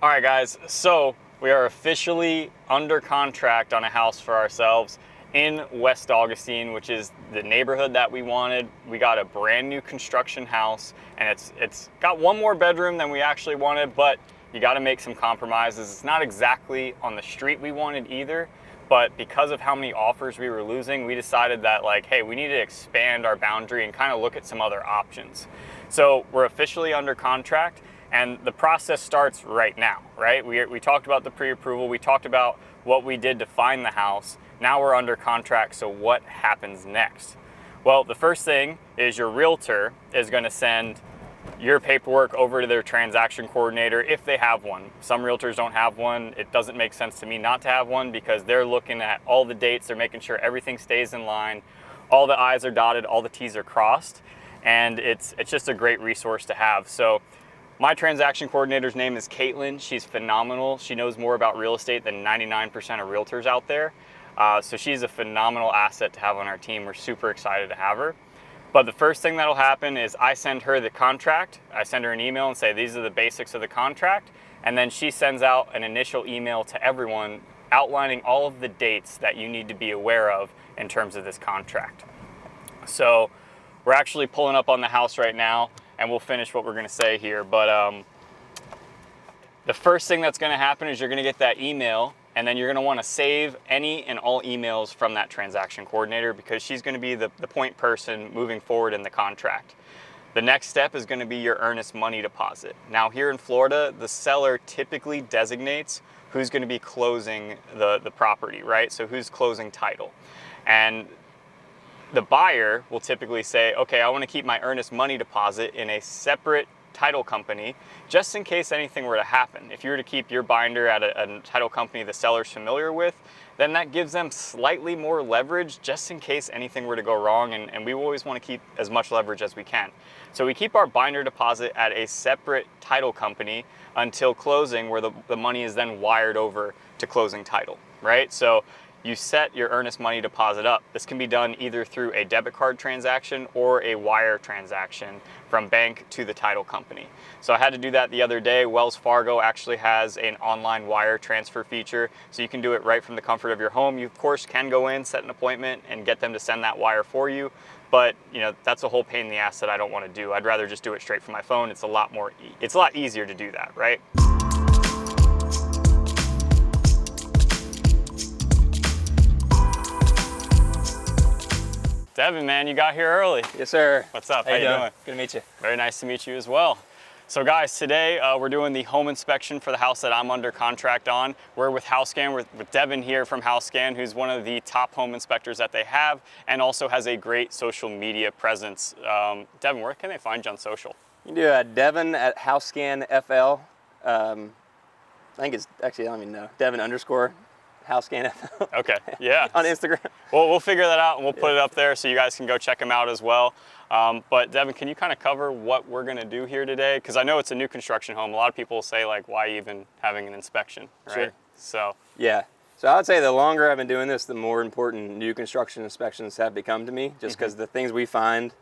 All right, guys, so we are officially under contract on a house for ourselves in West Augustine, which is the neighborhood that we wanted. We got a brand new construction house, and it's got one more bedroom than we actually wanted, but you got to make some compromises. It's not exactly on the street we wanted either, but because of how many offers we were losing, we decided that, like, hey, we need to expand our boundary and kind of look at some other options. So we're officially under contract. And the process starts right now, right? We talked about the pre-approval. We talked about what we did to find the house. Now we're under contract, so what happens next? Well, the first thing is your realtor is going to send your paperwork over to their transaction coordinator if they have one. Some realtors don't have one. It doesn't make sense to me not to have one because they're looking at all the dates. They're making sure everything stays in line. All the I's are dotted, all the T's are crossed. And it's just a great resource to have. So my transaction coordinator's name is Caitlin. She's phenomenal. She knows more about real estate than 99% of realtors out there. So she's a phenomenal asset to have on our team. We're super excited to have her. But the first thing that'll happen is I send her the contract. I send her an email and say, these are the basics of the contract. And then she sends out an initial email to everyone outlining all of the dates that you need to be aware of in terms of this contract. So we're actually pulling up on the house right now, and we'll finish what we're gonna say here. But the first thing that's gonna happen is you're gonna get that email, and then you're gonna wanna save any and all emails from that transaction coordinator because she's gonna be the point person moving forward in the contract. The next step is gonna be your earnest money deposit. Now here in Florida, the seller typically designates who's gonna be closing the property, right? So who's closing title. And the buyer will typically say, okay, I want to keep my earnest money deposit in a separate title company just in case anything were to happen. If you were to keep your binder at a title company the seller's familiar with, then that gives them slightly more leverage just in case anything were to go wrong, and we always want to keep as much leverage as we can. So we keep our binder deposit at a separate title company until closing, where the money is then wired over to closing title, right? So you set your earnest money deposit up. This can be done either through a debit card transaction or a wire transaction from bank to the title company. So I had to do that the other day. Wells Fargo actually has an online wire transfer feature, so you can do it right from the comfort of your home. You of course can go in, set an appointment, and get them to send that wire for you. But you know, that's a whole pain in the ass that I don't want to do. I'd rather just do it straight from my phone. It's a lot easier to do that, right? Devin, man, you got here early. Yes, sir. What's up? How you doing? Good to meet you. Very nice to meet you as well. So guys, today we're doing the home inspection for the house that I'm under contract on. We're with HouseScan, with Devin here from HouseScan, who's one of the top home inspectors that they have and also has a great social media presence. Devin, where can they find you on social? You can do Devin at HouseScan FL. I think it's actually, I don't even know, Devin _ HouseScan FL. Okay, yeah. On Instagram. Well, we'll figure that out and we'll put it up there so you guys can go check them out as well. But Devin, can you kind of cover what we're gonna do here today? Because I know it's a new construction home. A lot of people say, like, why even having an inspection, right? Sure. So. Yeah. So I would say the longer I've been doing this, the more important new construction inspections have become to me, just because the things we find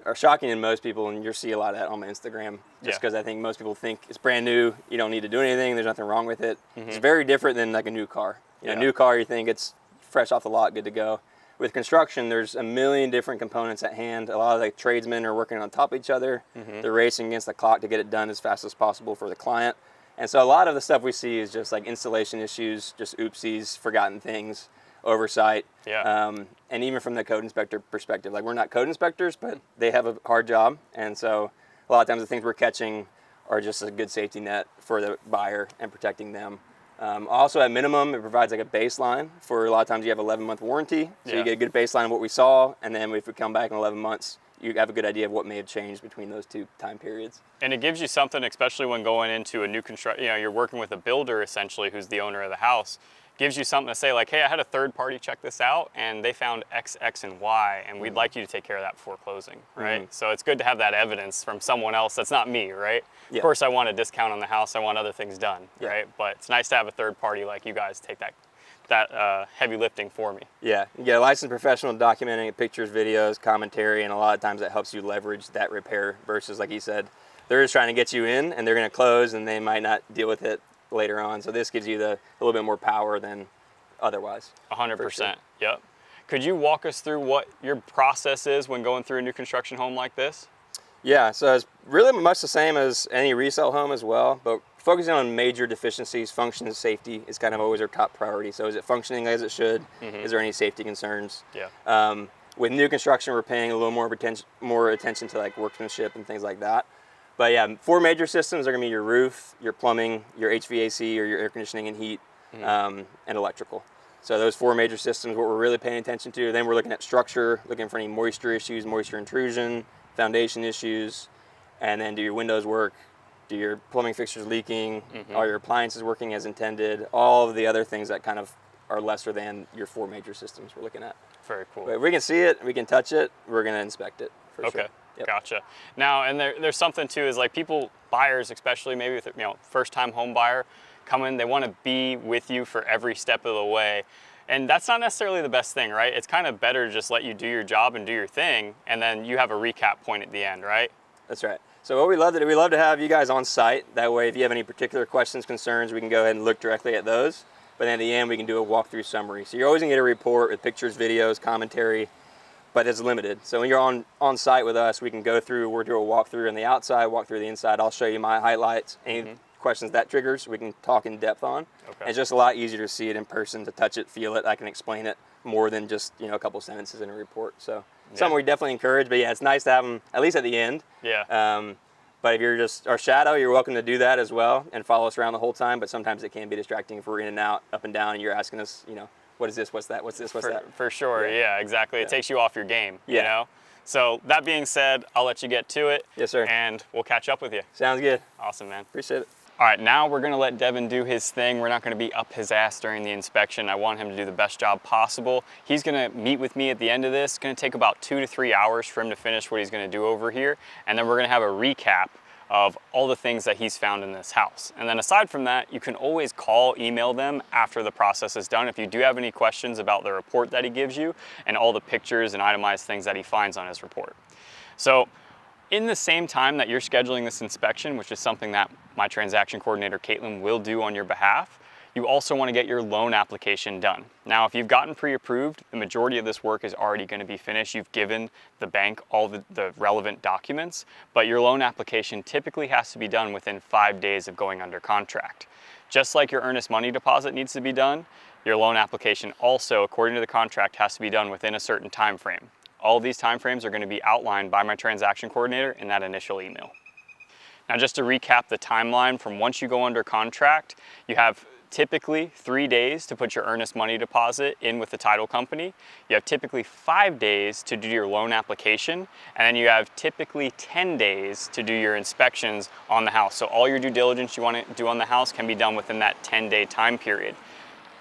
are shocking to most people, and you'll see a lot of that on my Instagram, just because I think most people think it's brand new, you don't need to do anything, there's nothing wrong with it. It's very different than like a new car. You know, a new car, you think it's fresh off the lot, good to go. With construction, there's a million different components at hand. A lot of the tradesmen are working on top of each other. They're racing against the clock to get it done as fast as possible for the client. And so a lot of the stuff we see is just like installation issues, just oopsies, forgotten things, oversight. And even from the code inspector perspective, like, we're not code inspectors, but they have a hard job. And so a lot of times the things we're catching are just a good safety net for the buyer and protecting them. Also, at minimum, it provides like a baseline for a lot of times you have 11-month warranty. So you get a good baseline of what we saw. And then if we come back in 11 months, you have a good idea of what may have changed between those two time periods. And it gives you something, especially when going into a new construction, you know, you're working with a builder essentially who's the owner of the house. Gives you something to say, like, hey, I had a third party check this out and they found X, X, and Y, and we'd like you to take care of that before closing, right? So it's good to have that evidence from someone else that's not me, right? Of course, I want a discount on the house, I want other things done, right? But it's nice to have a third party like you guys take that heavy lifting for me. Yeah, you get a licensed professional documenting it, pictures, videos, commentary, and a lot of times that helps you leverage that repair versus, like you said, they're just trying to get you in, and they're going to close, and they might not deal with it later on. So this gives you a little bit more power than otherwise. 100%. Sure. Yep. Could you walk us through what your process is when going through a new construction home like this? Yeah, so it's really much the same as any resale home as well, but focusing on major deficiencies, function and safety is kind of always our top priority. So is it functioning as it should? Is there any safety concerns? Yeah. With new construction, we're paying a little more attention to like workmanship and things like that. But yeah, 4 major systems are going to be your roof, your plumbing, your HVAC or your air conditioning and heat, and electrical. So those 4 major systems, what we're really paying attention to. Then we're looking at structure, looking for any moisture issues, moisture intrusion, foundation issues, and then do your windows work, do your plumbing fixtures leaking, are your appliances working as intended, all of the other things that kind of are lesser than your 4 major systems we're looking at. Very cool. But if we can see it, we can touch it, we're going to inspect it for sure. Okay. Yep. Gotcha. Now, and there's something too, is like buyers, especially maybe with, first-time home buyer, come in, they want to be with you for every step of the way. And that's not necessarily the best thing, right? It's kind of better to just let you do your job and do your thing, and then you have a recap point at the end, right? That's right. So what we love to have you guys on site. That way, if you have any particular questions, concerns, we can go ahead and look directly at those. But then at the end, we can do a walkthrough summary. So you're always going to get a report with pictures, videos, commentary, but it's limited. So when you're on site with us, we can go through, we'll do a walkthrough on the outside, walk through the inside. I'll show you my highlights, any questions that triggers, we can talk in depth on. Okay. And it's just a lot easier to see it in person, to touch it, feel it. I can explain it more than just, a couple sentences in a report. So something we definitely encourage, but yeah, it's nice to have them at least at the end. Yeah. But if you're just our shadow, you're welcome to do that as well and follow us around the whole time. But sometimes it can be distracting if we're in and out, up and down, and you're asking us, what is this, what's that, what's this, what's that? For sure, yeah, exactly. It takes you off your game, Yeah. So that being said, I'll let you get to it. Yes, sir. And we'll catch up with you. Sounds good. Awesome, man. Appreciate it. All right, now we're gonna let Devin do his thing. We're not gonna be up his ass during the inspection. I want him to do the best job possible. He's gonna meet with me at the end of this. It's gonna take about 2 to 3 hours for him to finish what he's gonna do over here. And then we're gonna have a recap of all the things that he's found in this house. And then aside from that, you can always call, email them after the process is done if you do have any questions about the report that he gives you and all the pictures and itemized things that he finds on his report. So in the same time that you're scheduling this inspection, which is something that my transaction coordinator, Caitlin, will do on your behalf, you also want to get your loan application done. Now, if you've gotten pre-approved, the majority of this work is already going to be finished. You've given the bank all the relevant documents, but your loan application typically has to be done within 5 days of going under contract. Just like your earnest money deposit needs to be done, your loan application also, according to the contract, has to be done within a certain time frame. All of these time frames are going to be outlined by my transaction coordinator in that initial email. Now, just to recap the timeline from once you go under contract, you have typically 3 days to put your earnest money deposit in with the title company. You have typically 5 days to do your loan application, and then you have typically 10 days to do your inspections on the house. So all your due diligence you want to do on the house can be done within that 10-day time period.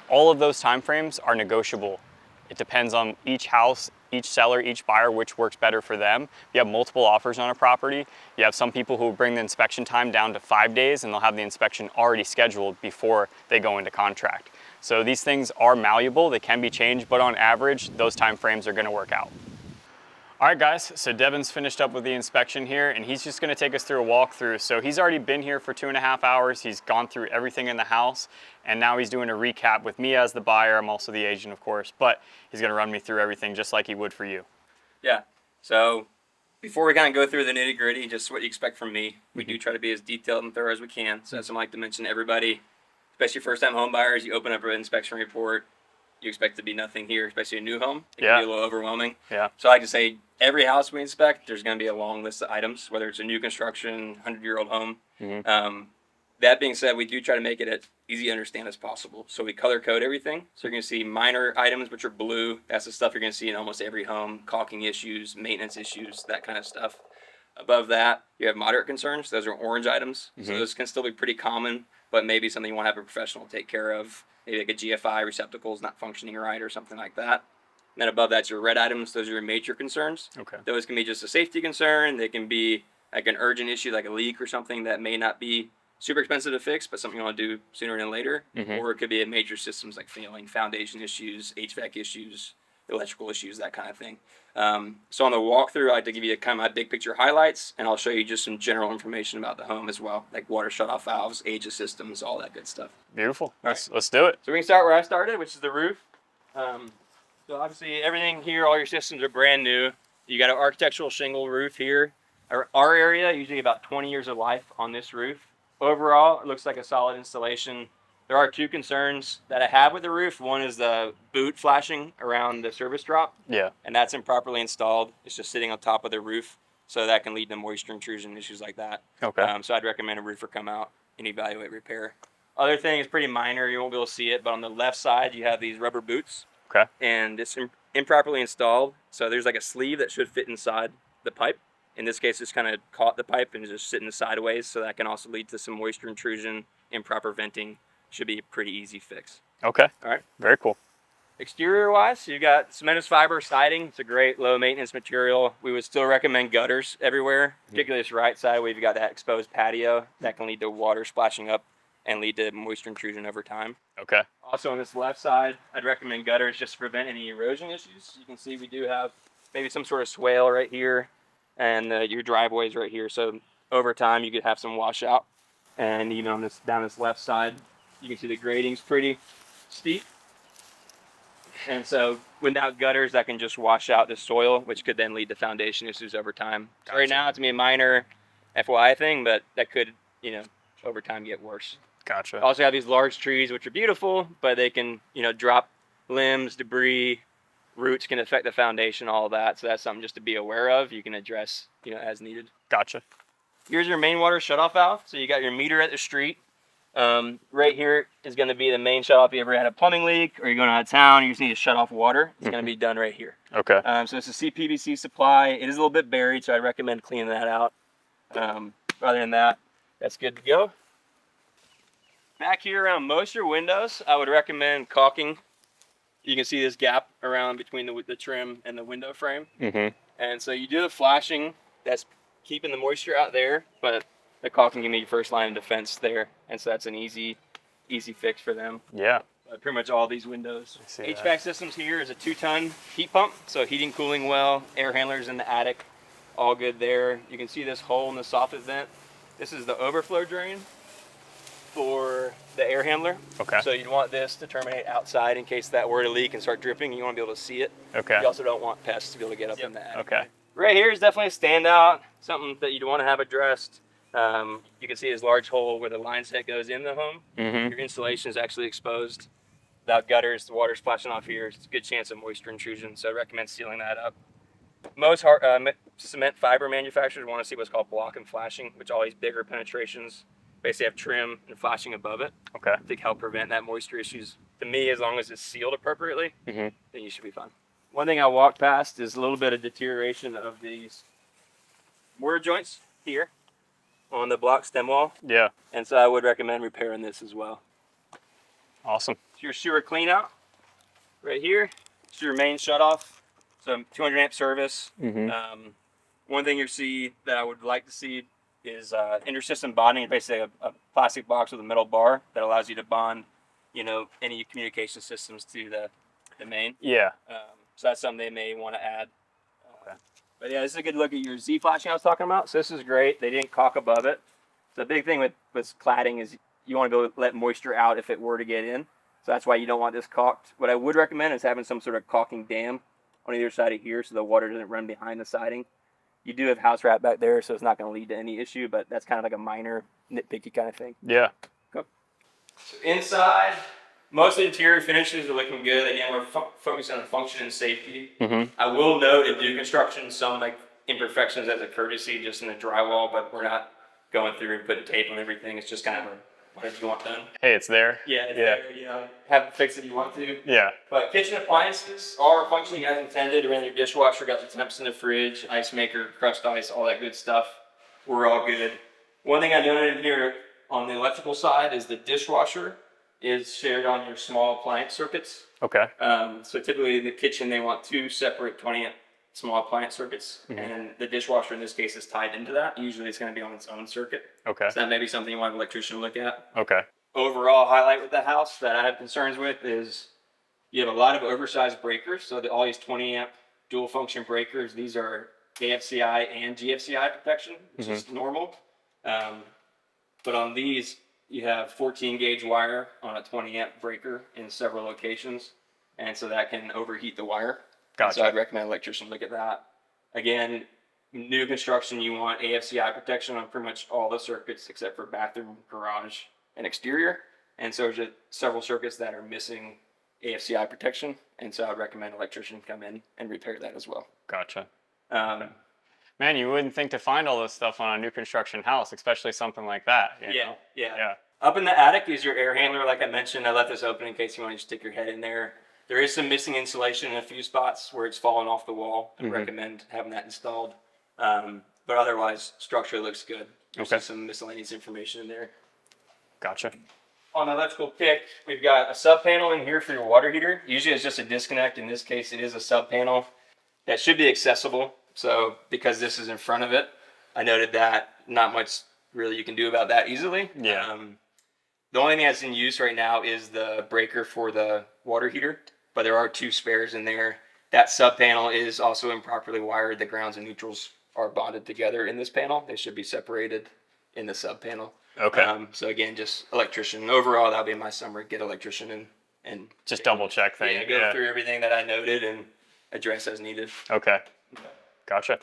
All of those time frames are negotiable. It depends on each house, each seller, each buyer, which works better for them. If you have multiple offers on a property, you have some people who bring the inspection time down to 5 days and they'll have the inspection already scheduled before they go into contract. So these things are malleable, they can be changed, but on average, those time frames are gonna work out. All right, guys, so Devin's finished up with the inspection here and he's just gonna take us through a walkthrough. So he's already been here for 2.5 hours. He's gone through everything in the house and now he's doing a recap with me as the buyer. I'm also the agent, of course, but he's gonna run me through everything just like he would for you. Yeah, so before we kind of go through the nitty gritty, just what you expect from me, we do try to be as detailed and thorough as we can. So as I like to mention to everybody, especially first-time home buyers, you open up an inspection report, you expect to be nothing here, especially a new home. It can be a little overwhelming. Yeah. So I like to say every house we inspect, there's going to be a long list of items, whether it's a new construction, 100-year-old home. That being said, we do try to make it as easy to understand as possible. So we color code everything. So you're going to see minor items, which are blue. That's the stuff you're going to see in almost every home. Caulking issues, maintenance issues, that kind of stuff. Above that, you have moderate concerns. Those are orange items. So those can still be pretty common, but maybe something you want to have a professional take care of. Maybe like a GFI receptacle is not functioning right or something like that. And then above that's your red items. Those are your major concerns. Okay. Those can be just a safety concern. They can be like an urgent issue, like a leak or something that may not be super expensive to fix, but something you want to do sooner than later. Or it could be a major systems like failing, foundation issues, HVAC issues, electrical issues, that kind of thing. So on the walkthrough, I like to give you kind of my big picture highlights, and I'll show you just some general information about the home as well, like water shutoff valves, age of systems, all that good stuff. Beautiful. Let's do it. So we can start where I started, which is the roof. So obviously everything here, all your systems are brand new. You got an architectural shingle roof here. Our area, usually about 20 years of life on this roof. Overall, it looks like a solid installation. There are two concerns that I have with the roof. One is the boot flashing around the service drop. Yeah. And that's improperly installed. It's just sitting on top of the roof, so that can lead to moisture intrusion, issues like that. Okay. So I'd recommend a roofer come out and evaluate repair. Other thing is pretty minor. You won't be able to see it, but on the left side, you have these rubber boots. Okay. And it's improperly installed. So there's like a sleeve that should fit inside the pipe. In this case, it's kind of caught the pipe and is just sitting sideways. So that can also lead to some moisture intrusion, improper venting. Should be a pretty easy fix. Okay. All right. Very cool. Exterior wise, you got cementous fiber siding. It's a great low maintenance material. We would still recommend gutters everywhere, particularly this right side where you've got that exposed patio that can lead to water splashing up and lead to moisture intrusion over time. Okay. Also on this left side, I'd recommend gutters just to prevent any erosion issues. You can see we do have maybe some sort of swale right here, and your driveway's right here. So over time, you could have some washout. And even on this down this left side, you can see the grading's pretty steep. And so without gutters, that can just wash out the soil, which could then lead to foundation issues over time. Gotcha. So right now, it's gonna be a minor FYI thing, but that could, over time get worse. Gotcha. Also have these large trees, which are beautiful, but they can, drop limbs, debris, roots can affect the foundation, all of that. So that's something just to be aware of. You can address, as needed. Gotcha. Here's your main water shutoff valve. So you got your meter at the street. Right here is going to be the main shutoff. If you ever had a plumbing leak or you're going out of town, you just need to shut off water. It's going to be done right here. Okay. So it's a CPVC supply. It is a little bit buried, so I recommend cleaning that out. Other than that, that's good to go. Back here around most of your windows, I would recommend caulking. You can see this gap around between the trim and the window frame. Mm-hmm. And so you do the flashing, that's keeping the moisture out there, but the caulking can be your first line of defense there. And so that's an easy fix for them. Yeah. Pretty much all these windows. HVAC that. systems here is a 2-ton heat pump. So heating, cooling well, air handlers in the attic, all good there. You can see this hole in the soffit vent. This is the overflow drain for the air handler. Okay. So you'd want this to terminate outside in case that were to leak and start dripping. You want to be able to see it. Okay. You also don't want pests to be able to get up in the attic. Okay. Right here is definitely a standout, something that you'd want to have addressed. You can see this large hole where the line set goes in the home. Mm-hmm. Your insulation is actually exposed. Without gutters, the water splashing off here, it's a good chance of moisture intrusion. So I recommend sealing that up. Most cement fiber manufacturers want to see what's called block and flashing, which all these bigger penetrations basically have trim and flashing above it Okay. to help prevent that moisture issues. To me, as long as it's sealed appropriately, Mm-hmm. then you should be fine. One thing I walked past is a little bit of deterioration of these mortar joints here on the block stem wall. Yeah. And so I would recommend repairing this as well. Awesome. It's your sewer clean out right here. It's your main shutoff. So 200 amp service. Mm-hmm. One thing you see that I would like to see is intersystem bonding. Basically a plastic box with a metal bar that allows you to bond, any communication systems to the main. Yeah. So that's something they may want to add. Okay. But yeah, this is a good look at your Z flashing I was talking about. So this is great. They didn't caulk above it. The big thing with cladding is you want to be able to let moisture out if it were to get in. So that's why you don't want this caulked. What I would recommend is having some sort of caulking dam on either side of here so the water doesn't run behind the siding. You do have house rat back there, so it's not going to lead to any issue, but that's kind of like a minor nitpicky kind of thing. Yeah. Cool. So inside, most of the interior finishes are looking good. Again, we're focusing on function and safety. Mm-hmm. I will note in new construction, some imperfections as a courtesy just in the drywall, but we're not going through and putting tape on everything. It's just kind of whatever you want done. Hey, it's there. Yeah, it's there. Have it fixed if you want to. Yeah. But kitchen appliances are functioning as intended. Around your dishwasher, got the temps in the fridge, ice maker, crushed ice, all that good stuff. We're all good. One thing I noted here on the electrical side is the dishwasher is shared on your small appliance circuits. Okay. So typically in the kitchen, they want 2 separate 20 amp small appliance circuits. Mm-hmm. And the dishwasher in this case is tied into that. Usually it's going to be on its own circuit. Okay. So that may be something you want an electrician to look at. Okay. Overall highlight with the house that I have concerns with is You have a lot of oversized breakers. So all these 20 amp dual function breakers, these are AFCI and GFCI protection, which is normal. But on these, you have 14 gauge wire on a 20 amp breaker in several locations. And so that can overheat the wire. Gotcha. So I'd recommend an electrician look at that. Again, new construction, you want AFCI protection on pretty much all the circuits except for bathroom, garage, and exterior. And so there's several circuits that are missing AFCI protection. And so I'd recommend an electrician come in and repair that as well. Gotcha. Man, you wouldn't think to find all this stuff on a new construction house, especially something like that. You know? Yeah. Up in the attic is your air handler, like I mentioned. I left this open in case you want to stick your head in there. There is some missing insulation in a few spots where it's fallen off the wall. I recommend having that installed. But otherwise, structure looks good. There's just some miscellaneous information in there. Gotcha. On the electrical kick, we've got a sub panel in here for your water heater. Usually it's just a disconnect. In this case, it is a sub panel that should be accessible. So because this is in front of it, I noted that not much really you can do about that easily. Yeah. The only thing that's in use right now is the breaker for the water heater, but there are 2 spares in there. That sub panel is also improperly wired. The grounds and neutrals are bonded together in this panel. They should be separated in the sub panel. Okay. So again, just electrician. Overall, that'll be my summary. Get electrician and just double check things. Yeah, go through everything that I noted and address as needed. Okay. Gotcha.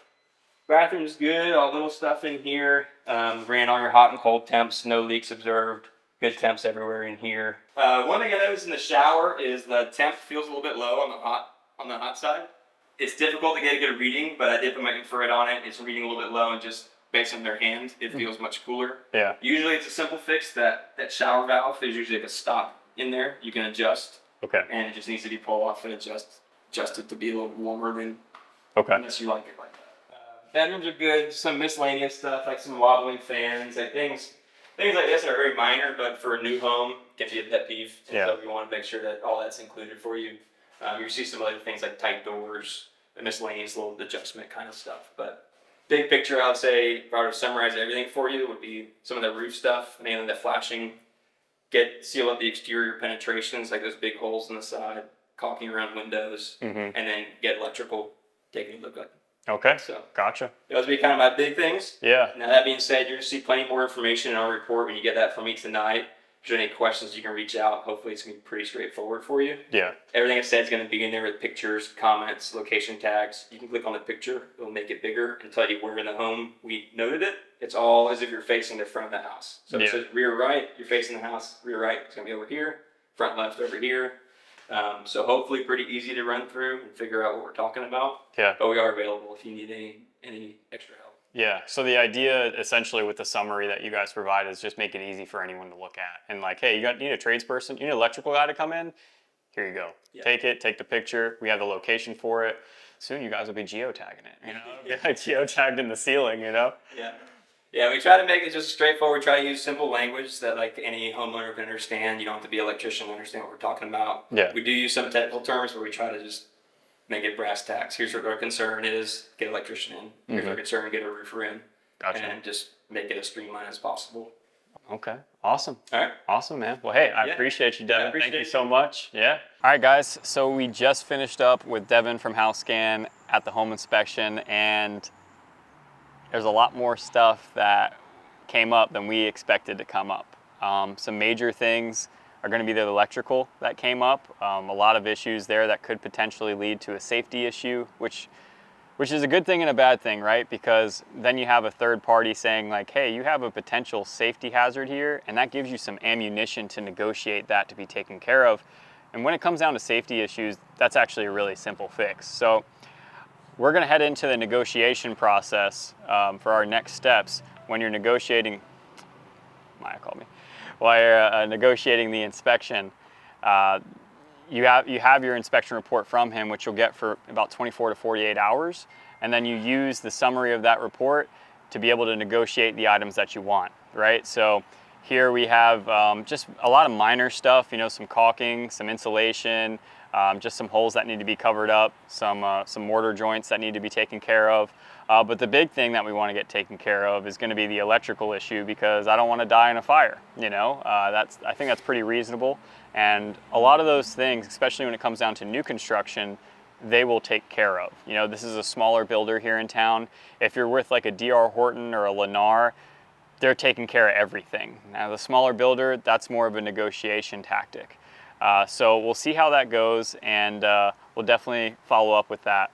Bathroom's good. All little stuff in here. Ran all your hot and cold temps. No leaks observed. Good temps everywhere in here. One thing I noticed in the shower is the temp feels a little bit low on the hot side. It's difficult to get a good reading, but I did put my infrared on it. It's reading a little bit low, and just based on their hand, it feels much cooler. Yeah. Usually it's a simple fix. That shower valve, there's usually like a stop in there you can adjust. Okay. And it just needs to be pulled off and adjusted to be a little warmer than unless you like it like that. Bedrooms are good. Some miscellaneous stuff like some wobbling fans, like things like this are very minor, but for a new home can be a pet peeve. And so we want to make sure that all that's included for you. You see some other things like tight doors, miscellaneous little adjustment kind of stuff. But big picture, I would say, if I were to summarize everything for you, would be some of the roof stuff, mainly the flashing. Seal up the exterior penetrations, like those big holes in the side, caulking around windows, and then get electrical taking a look at. Okay. So gotcha. Those would be kind of my big things. Yeah. Now that being said, you're going to see plenty more information in our report when you get that from me tonight. If there's any questions, you can reach out. Hopefully it's going to be pretty straightforward for you. Yeah. Everything I said is going to be in there with pictures, comments, location tags. You can click on the picture. It'll make it bigger and tell you where in the home we noted it. It's all as if you're facing the front of the house. So it says rear right, you're facing the house. Rear right, it's going to be over here. Front left over here. So hopefully pretty easy to run through and figure out what we're talking about. Yeah. But we are available if you need any extra help. Yeah. So the idea essentially with the summary that you guys provide is just make it easy for anyone to look at. And like, hey, you need a tradesperson, you need an electrical guy to come in. Here you go. Yeah. Take the picture. We have the location for it. Soon you guys will be geotagging it. You know, geotagged in the ceiling. You know. Yeah. Yeah, we try to make it just straightforward. Try to use simple language that like any homeowner can understand. You don't have to be an electrician to understand what we're talking about. Yeah. We do use some technical terms, but we try to just make it brass tacks. Here's what our concern is: get an electrician in. Here's our concern: get a roofer in. Gotcha. And just make it as streamlined as possible. Okay. Awesome. All right. Awesome, man. Well, hey, I appreciate you, Devin. Thank you so much. Yeah. All right, guys. So we just finished up with Devin from HouseScan at the home inspection, and there's a lot more stuff that came up than we expected to come up. Some major things are going to be the electrical that came up. A lot of issues there that could potentially lead to a safety issue, which is a good thing and a bad thing, right? Because then you have a third party saying like, hey, you have a potential safety hazard here, and that gives you some ammunition to negotiate that to be taken care of. And when it comes down to safety issues, that's actually a really simple fix. So we're going to head into the negotiation process for our next steps when you're negotiating. Maya called me. While you're negotiating the inspection, you have your inspection report from him, which you'll get for about 24 to 48 hours, and then you use the summary of that report to be able to negotiate the items that you want, right? So here we have just a lot of minor stuff, you know, some caulking, some insulation, just some holes that need to be covered up, some mortar joints that need to be taken care of. But the big thing that we want to get taken care of is going to be the electrical issue, because I don't want to die in a fire. You know, I think that's pretty reasonable. And a lot of those things, especially when it comes down to new construction, they will take care of. You know, this is a smaller builder here in town. If you're with like a D.R. Horton or a Lennar, they're taking care of everything. Now the smaller builder, that's more of a negotiation tactic. So we'll see how that goes, and we'll definitely follow up with that.